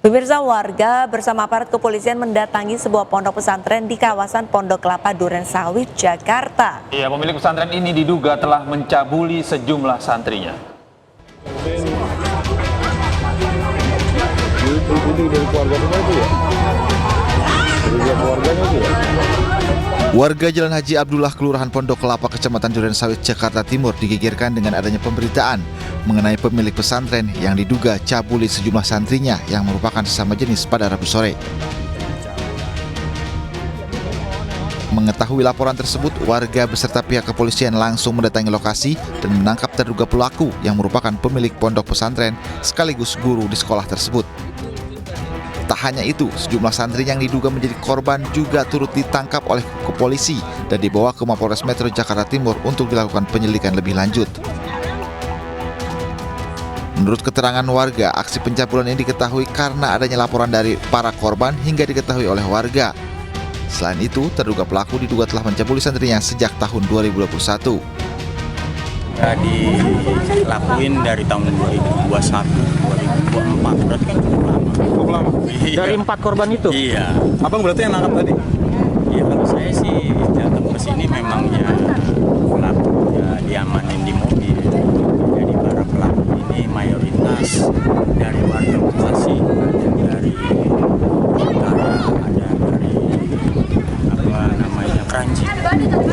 Pemirsa, warga bersama aparat kepolisian mendatangi sebuah pondok pesantren di kawasan Pondok Kelapa Durensawit, Jakarta. Ya, pemilik pesantren ini diduga telah mencabuli sejumlah santrinya. Warga Jalan Haji Abdullah, Kelurahan Pondok Kelapa, Kecamatan Durensawit, Jakarta Timur digegerkan dengan adanya pemberitaan mengenai pemilik pesantren yang diduga cabuli sejumlah santrinya yang merupakan sesama jenis pada Rabu sore. Mengetahui laporan tersebut, warga beserta pihak kepolisian langsung mendatangi lokasi dan menangkap terduga pelaku yang merupakan pemilik pondok pesantren sekaligus guru di sekolah tersebut. Tak hanya itu, sejumlah santri yang diduga menjadi korban juga turut ditangkap oleh polisi dan dibawa ke Mapolres Metro Jakarta Timur untuk dilakukan penyelidikan lebih lanjut. Menurut keterangan warga, aksi pencabulan ini diketahui karena adanya laporan dari para korban hingga diketahui oleh warga. Selain itu, terduga pelaku diduga telah mencabuli santrinya sejak tahun 2021. Dilakuin dari tahun 2021, 2024, berarti kan cukup lama. Iya. Dari 4 korban itu? Iya. Abang berarti yang nangkap tadi? Iya, kalau saya sih datang ke sini memang ya pelaku ya diamanin di mobil. Jadi para pelaku ini mayoritas dari warga Bekasi, dari utara, ada dari Kranji.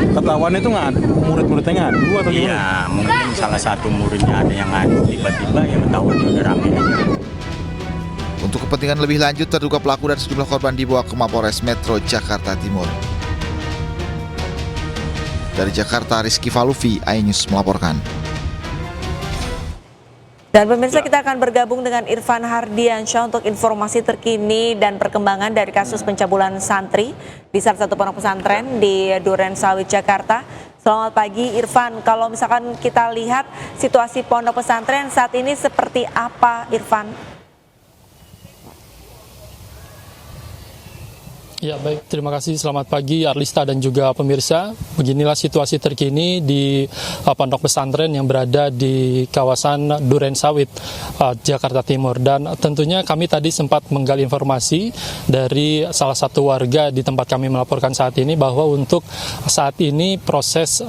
Ketahuan itu nggak ada, murid-muridnya nggak ada atau gimana? Iya, mungkin salah satu muridnya ada yang ngadu, tiba-tiba yang ketahuan udah rame aja. Untuk kepentingan lebih lanjut, terduga pelaku dan sejumlah korban dibawa ke Mapolres Metro Jakarta Timur. Dari Jakarta, Rizky Falufi, iNews melaporkan. Dan pemirsa, kita akan bergabung dengan Irfan Hardiansyah untuk informasi terkini dan perkembangan dari kasus pencabulan santri di salah satu pondok pesantren di Durensawit, Jakarta. Selamat pagi Irfan, kalau misalkan kita lihat situasi pondok pesantren saat ini seperti apa Irfan? Ya baik, terima kasih. Selamat pagi Arlista dan juga pemirsa. Beginilah situasi terkini di pondok pesantren yang berada di kawasan Durensawit, Jakarta Timur. Dan tentunya kami tadi sempat menggali informasi dari salah satu warga di tempat kami melaporkan saat ini bahwa untuk saat ini proses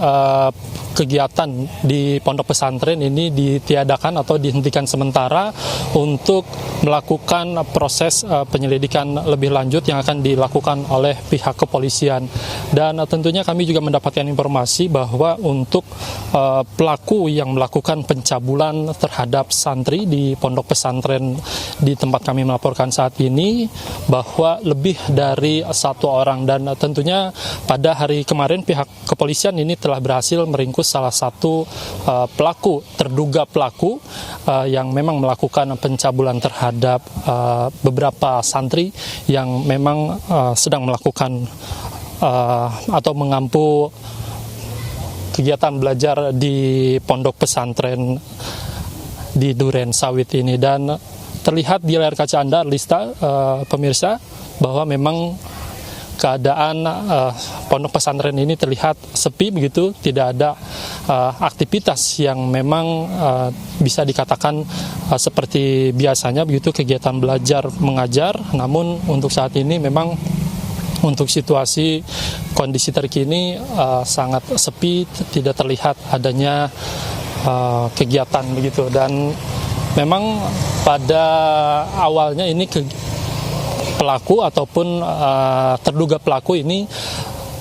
kegiatan di pondok pesantren ini ditiadakan atau dihentikan sementara untuk melakukan proses penyelidikan lebih lanjut yang akan dilakukan oleh pihak kepolisian. Dan tentunya kami juga mendapatkan informasi bahwa untuk pelaku yang melakukan pencabulan terhadap santri di pondok pesantren di tempat kami melaporkan saat ini bahwa lebih dari 1 orang, dan tentunya pada hari kemarin pihak kepolisian ini telah berhasil meringkus salah satu terduga pelaku yang memang melakukan pencabulan terhadap beberapa santri yang memang sedang melakukan atau mengampu kegiatan belajar di pondok pesantren di Durensawit ini. Dan terlihat di layar kaca Anda, Lista, pemirsa, bahwa memang keadaan pondok pesantren ini terlihat sepi begitu, tidak ada aktivitas yang memang bisa dikatakan seperti biasanya begitu, kegiatan belajar mengajar. Namun untuk saat ini memang untuk situasi kondisi terkini sangat sepi, tidak terlihat adanya kegiatan begitu. Dan memang pada awalnya ini pelaku ataupun terduga pelaku ini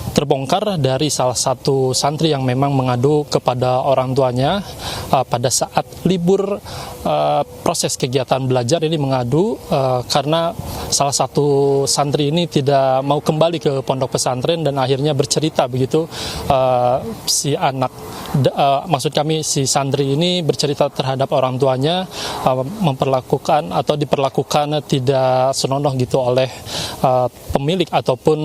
terbongkar dari salah satu santri yang memang mengadu kepada orang tuanya pada saat libur proses kegiatan belajar ini, mengadu karena salah satu santri ini tidak mau kembali ke pondok pesantren dan akhirnya bercerita begitu, si anak maksud kami si santri ini bercerita terhadap orang tuanya memperlakukan atau diperlakukan tidak senonoh gitu oleh pemilik ataupun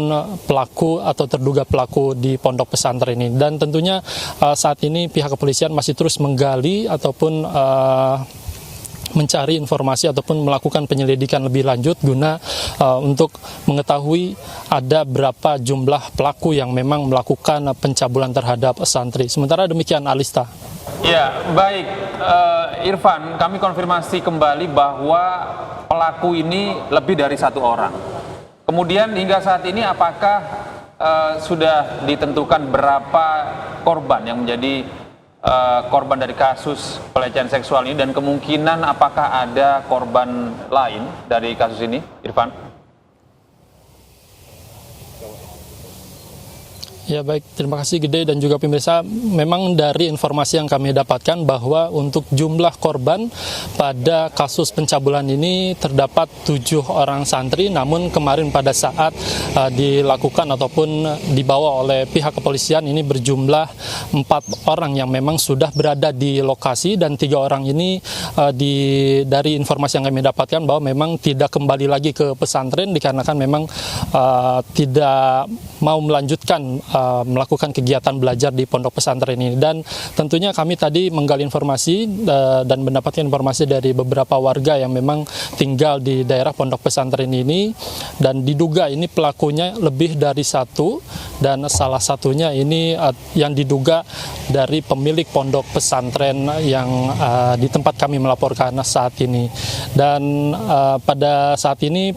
pelaku atau terduga pelaku di pondok pesantren ini. Dan tentunya saat ini pihak kepolisian masih terus menggali ataupun mencari informasi ataupun melakukan penyelidikan lebih lanjut guna untuk mengetahui ada berapa jumlah pelaku yang memang melakukan pencabulan terhadap santri. Sementara demikian, Alista. Ya, baik. Irfan, kami konfirmasi kembali bahwa pelaku ini lebih dari 1 orang. Kemudian hingga saat ini apakah sudah ditentukan berapa korban yang menjadi korban dari kasus pelecehan seksual ini, dan kemungkinan apakah ada korban lain dari kasus ini, Irfan? Ya baik, terima kasih Gede dan juga pemirsa. Memang dari informasi yang kami dapatkan bahwa untuk jumlah korban pada kasus pencabulan ini terdapat 7 orang santri, namun kemarin pada saat dilakukan ataupun dibawa oleh pihak kepolisian ini berjumlah 4 orang yang memang sudah berada di lokasi, dan 3 orang ini dari informasi yang kami dapatkan bahwa memang tidak kembali lagi ke pesantren dikarenakan memang tidak mau melanjutkan melakukan kegiatan belajar di pondok pesantren ini. Dan tentunya kami tadi menggali informasi dan mendapatkan informasi dari beberapa warga yang memang tinggal di daerah pondok pesantren ini, dan diduga ini pelakunya lebih dari 1, dan salah satunya ini yang diduga dari pemilik pondok pesantren yang di tempat kami melaporkan saat ini. Dan pada saat ini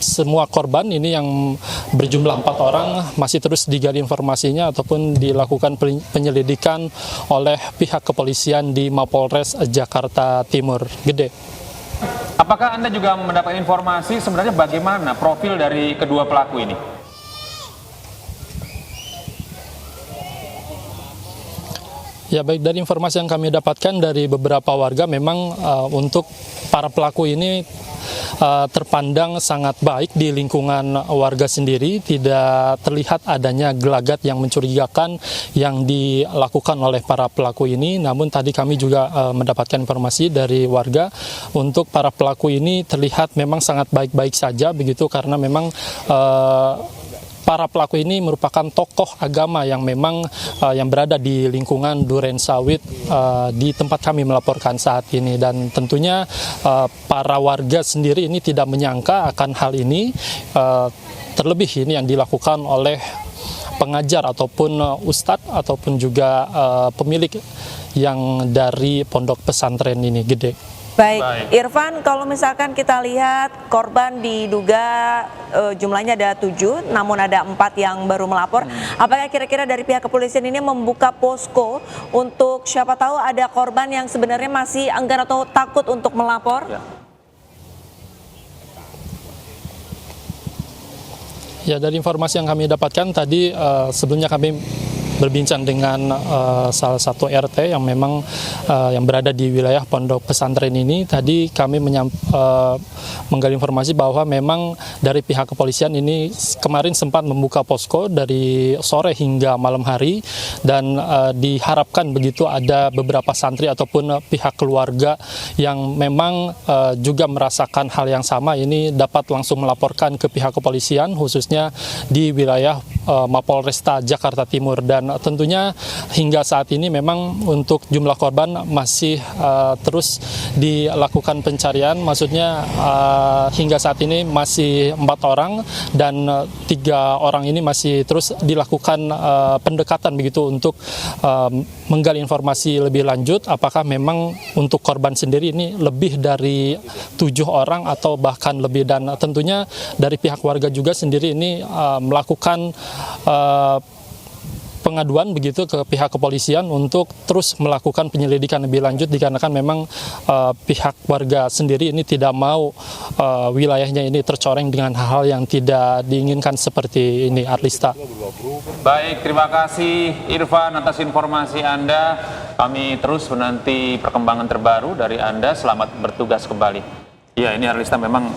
semua korban ini yang berjumlah 4 orang masih terus digali informasinya ataupun dilakukan penyelidikan oleh pihak kepolisian di Mapolres Jakarta Timur. Gede. Apakah Anda juga mendapatkan informasi sebenarnya bagaimana profil dari kedua pelaku ini? Ya baik, dari informasi yang kami dapatkan dari beberapa warga memang untuk para pelaku ini terpandang sangat baik di lingkungan warga sendiri, tidak terlihat adanya gelagat yang mencurigakan yang dilakukan oleh para pelaku ini. Namun tadi kami juga mendapatkan informasi dari warga untuk para pelaku ini terlihat memang sangat baik-baik saja begitu, karena memang para pelaku ini merupakan tokoh agama yang memang yang berada di lingkungan Durensawit di tempat kami melaporkan saat ini. Dan tentunya para warga sendiri ini tidak menyangka akan hal ini, terlebih ini yang dilakukan oleh pengajar ataupun ustadz ataupun juga pemilik yang dari pondok pesantren ini. Gede. Baik, Irfan, kalau misalkan kita lihat korban diduga jumlahnya ada 7, namun ada 4 yang baru melapor. Apakah kira-kira dari pihak kepolisian ini membuka posko untuk siapa tahu ada korban yang sebenarnya masih enggan atau takut untuk melapor? Ya, dari informasi yang kami dapatkan tadi sebelumnya kami berbincang dengan salah satu RT yang memang yang berada di wilayah pondok pesantren ini. Tadi kami menggali informasi bahwa memang dari pihak kepolisian ini kemarin sempat membuka posko dari sore hingga malam hari, dan diharapkan begitu ada beberapa santri ataupun pihak keluarga yang memang juga merasakan hal yang sama ini dapat langsung melaporkan ke pihak kepolisian khususnya di wilayah Mapolresta Jakarta Timur. Dan tentunya hingga saat ini memang untuk jumlah korban masih terus dilakukan pencarian, maksudnya hingga saat ini masih 4 orang dan 3 orang ini masih terus dilakukan pendekatan begitu untuk menggali informasi lebih lanjut apakah memang untuk korban sendiri ini lebih dari 7 orang atau bahkan lebih. Dan tentunya dari pihak warga juga sendiri ini melakukan pengaduan begitu ke pihak kepolisian untuk terus melakukan penyelidikan lebih lanjut dikarenakan memang pihak warga sendiri ini tidak mau wilayahnya ini tercoreng dengan hal-hal yang tidak diinginkan seperti ini. Arlista. Baik, terima kasih Irfan atas informasi Anda. Kami terus menanti perkembangan terbaru dari Anda. Selamat bertugas kembali. Ya, ini Arlista memang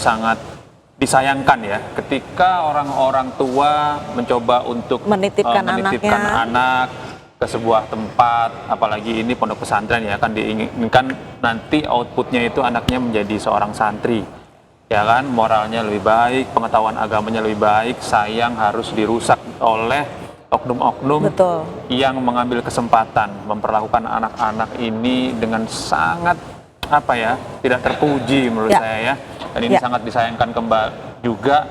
sangat disayangkan ya, ketika orang-orang tua mencoba untuk menitipkan anak ke sebuah tempat, apalagi ini pondok pesantren ya, kan diinginkan nanti outputnya itu anaknya menjadi seorang santri, ya kan, moralnya lebih baik, pengetahuan agamanya lebih baik, sayang harus dirusak oleh oknum-oknum yang mengambil kesempatan memperlakukan anak-anak ini dengan sangat apa ya, tidak terpuji menurut Ya. saya ya. Dan ini Ya. sangat disayangkan kembali juga.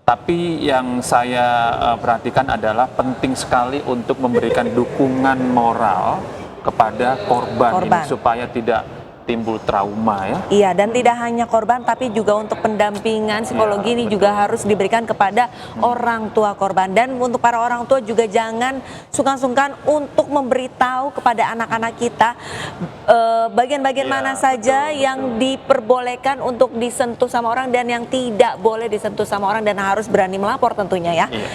Tapi yang saya perhatikan adalah penting sekali untuk memberikan dukungan moral kepada korban ini Korban. supaya tidak timbul trauma ya. Iya, dan tidak hanya korban tapi juga untuk pendampingan psikologi ini juga harus diberikan kepada orang tua korban. Dan untuk para orang tua juga jangan sungkan-sungkan untuk memberitahu kepada anak-anak kita bagian-bagian Iya, mana saja betul, yang diperbolehkan untuk disentuh sama orang dan yang tidak boleh disentuh sama orang, dan harus berani melapor tentunya ya. Iya.